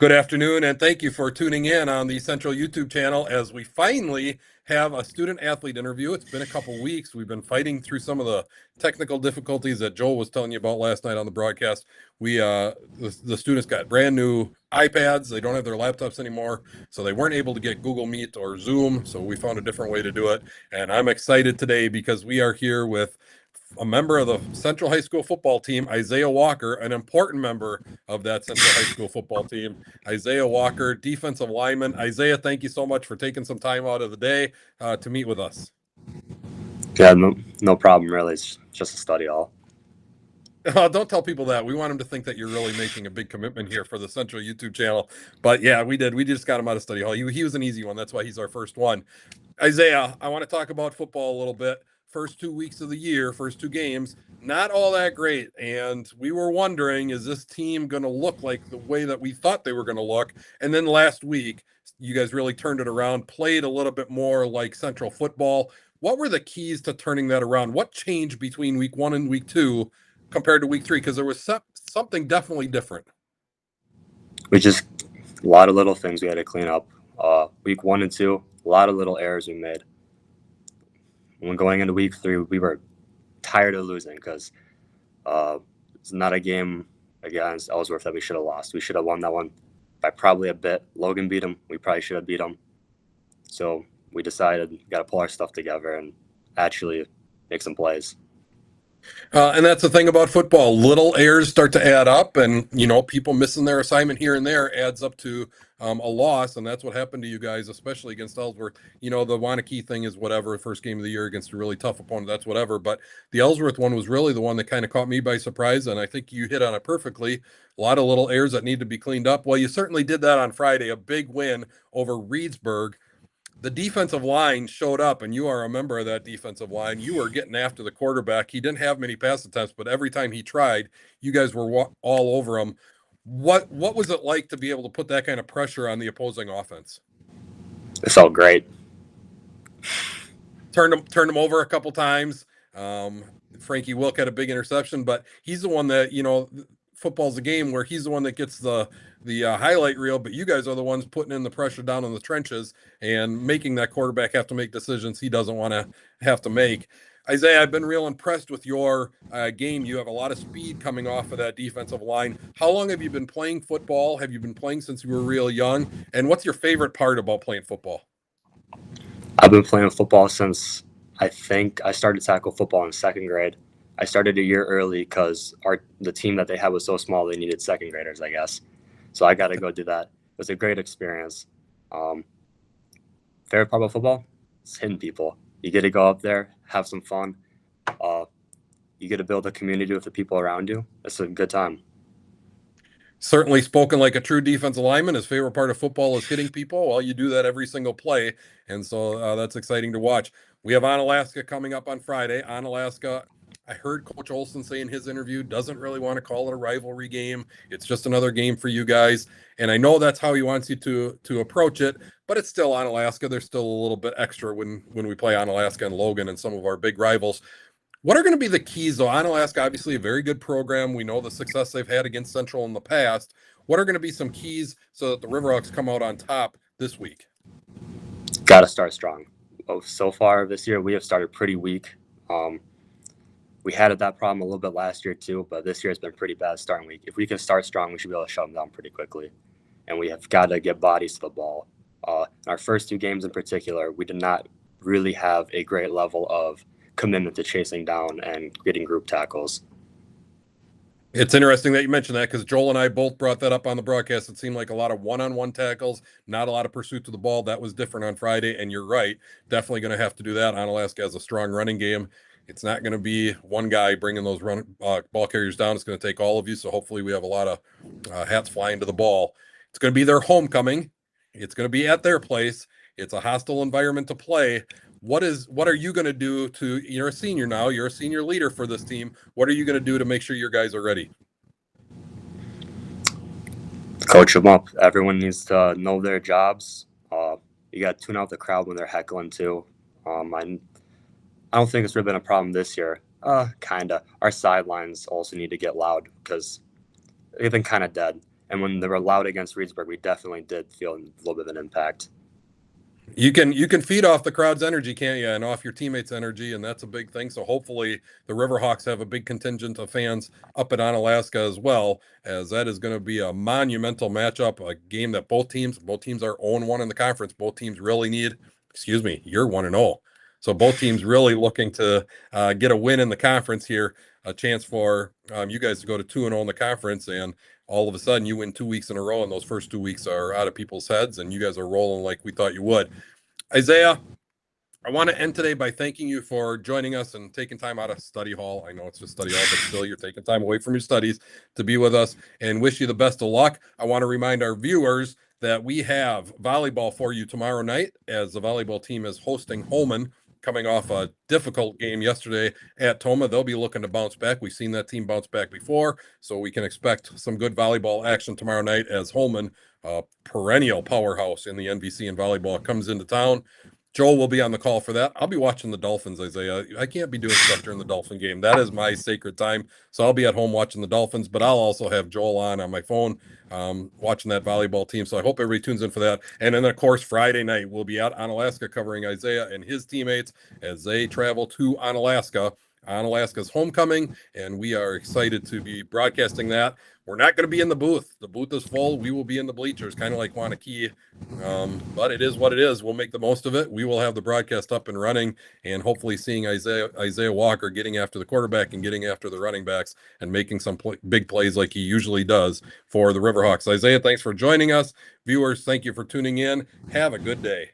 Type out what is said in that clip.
Good afternoon, and thank you for tuning in on the Central YouTube channel as we finally have a student athlete interview. It's been a couple weeks. We've been fighting through some of the technical difficulties that Joel was telling you about last night on the broadcast. The students got brand new iPads. They don't have their laptops anymore, so they weren't able to get Google Meet or Zoom. So we found a different way to do it. And I'm excited today because we are here with a member of the Central High School football team, Isaiah Walker, an important member of that Central High School football team. Isaiah Walker, defensive lineman. Isaiah, thank you so much for taking some time out of the day to meet with us. Yeah, no problem, really. It's just a study hall. Don't tell people that. We want them to think that you're really making a big commitment here for the Central YouTube channel. But yeah, we did. We just got him out of study hall. He was an easy one. That's why he's our first one. Isaiah, I want to talk about football a little bit. First 2 weeks of the year, first two games, not all that great. And we were wondering, is this team going to look like the way that we thought they were going to look? And then last week, you guys really turned it around, played a little bit more like Central football. What were the keys to turning that around? What changed between week one and week two compared to week three? Because there was something definitely different. We just a lot of little things we had to clean up. Week 1 and 2, a lot of little errors we made. When going into week 3, we were tired of losing because it's not a game against Ellsworth that we should have lost. We should have won that one by probably a bit. Logan beat him. We probably should have beat him. So we decided we got to pull our stuff together and actually make some plays. And that's the thing about football. Little errors start to add up, and people missing their assignment here and there adds up to a loss, and that's what happened to you guys, especially against Ellsworth. The Wanakee thing is whatever, first game of the year against a really tough opponent, that's whatever. But the Ellsworth one was really the one that kind of caught me by surprise, and I think you hit on it perfectly. A lot of little errors that need to be cleaned up. Well, you certainly did that on Friday, a big win over Reedsburg. The defensive line showed up, and you are a member of that defensive line. You were getting after the quarterback. He didn't have many pass attempts, but every time he tried, you guys were all over him. What was it like to be able to put that kind of pressure on the opposing offense? It felt great. Turned him over a couple times. Frankie Wilk had a big interception, but he's the one that football's a game where he's the one that gets the highlight reel, but you guys are the ones putting in the pressure down in the trenches and making that quarterback have to make decisions he doesn't want to have to make. Isaiah, I've been real impressed with your game. You have a lot of speed coming off of that defensive line. How long have you been playing football? Have you been playing since you were real young? And what's your favorite part about playing football? I've been playing football since I think I started tackle football in second grade. I started a year early because the team that they had was so small they needed second graders, I guess. So I got to go do that. It was a great experience. Favorite part about football? It's hitting people. You get to go up there, have some fun. You get to build a community with the people around you. It's a good time. Certainly spoken like a true defensive lineman. His favorite part of football is hitting people. Well, you do that every single play, and so that's exciting to watch. We have Onalaska coming up on Friday. Onalaska, I heard Coach Olson say in his interview, doesn't really want to call it a rivalry game. It's just another game for you guys, and I know that's how he wants you to approach it. But it's still Onalaska. There's still a little bit extra when we play Onalaska and Logan and some of our big rivals. What are going to be the keys, though? Onalaska, obviously, a very good program. We know the success they've had against Central in the past. What are going to be some keys so that the Riverhawks come out on top this week? Got to start strong. So far this year, we have started pretty weak. We had that problem a little bit last year too, but this year has been pretty bad starting week. If we can start strong, we should be able to shut them down pretty quickly. And we have got to get bodies to the ball. Our first two games in particular, we did not really have a great level of commitment to chasing down and getting group tackles. It's interesting that you mentioned that because Joel and I both brought that up on the broadcast. It seemed like a lot of one-on-one tackles, not a lot of pursuit to the ball. That was different on Friday, and you're right. Definitely going to have to do that. Onalaska has a strong running game. It's not going to be one guy bringing those ball carriers down. It's going to take all of you, so hopefully we have a lot of hats flying to the ball. It's going to be their homecoming. It's going to be at their place. It's a hostile environment to play. What are you going to do you're a senior now, you're a senior leader for this team. What are you going to do to make sure your guys are ready? Coach them up. Everyone needs to know their jobs. You got to tune out the crowd when they're heckling too. I don't think it's really been a problem this year. Kind of. Our sidelines also need to get loud because they've been kind of dead. And when they were loud against Reedsburg, we definitely did feel a little bit of an impact. You can feed off the crowd's energy, can't you, and off your teammates' energy, and that's a big thing. So hopefully the Riverhawks have a big contingent of fans up at Onalaska as well, as that is going to be a monumental matchup, a game that both teams are 0-1 in the conference. Both teams really need, excuse me, you're 1-0. So both teams really looking to get a win in the conference here, a chance for you guys to go to 2-0 in the conference, and all of a sudden you win 2 weeks in a row, and those first 2 weeks are out of people's heads, and you guys are rolling like we thought you would. Isaiah, I want to end today by thanking you for joining us and taking time out of study hall. I know it's just study hall, but still, you're taking time away from your studies to be with us, and wish you the best of luck. I want to remind our viewers that we have volleyball for you tomorrow night, as the volleyball team is hosting Holman, coming off a difficult game yesterday at Toma. They'll be looking to bounce back. We've seen that team bounce back before, so we can expect some good volleyball action tomorrow night as Holman, a perennial powerhouse in the NVC and volleyball, comes into town. Joel will be on the call for that. I'll be watching the Dolphins, Isaiah. I can't be doing stuff during the Dolphin game. That is my sacred time. So I'll be at home watching the Dolphins, but I'll also have Joel on my phone, watching that volleyball team. So I hope everybody tunes in for that. And then, of course, Friday night, we'll be out on Alaska covering Isaiah and his teammates as they travel to Onalaska. Onalaska's homecoming, and we are excited to be broadcasting that. We're not going to be in the booth. The booth is full. We will be in the bleachers, kind of like Wanakee. But it is what it is. We'll make the most of it. We will have the broadcast up and running, and hopefully seeing Isaiah Walker getting after the quarterback and getting after the running backs and making some big plays like he usually does for the Riverhawks. Isaiah, thanks for joining us. Viewers, thank you for tuning in. Have a good day.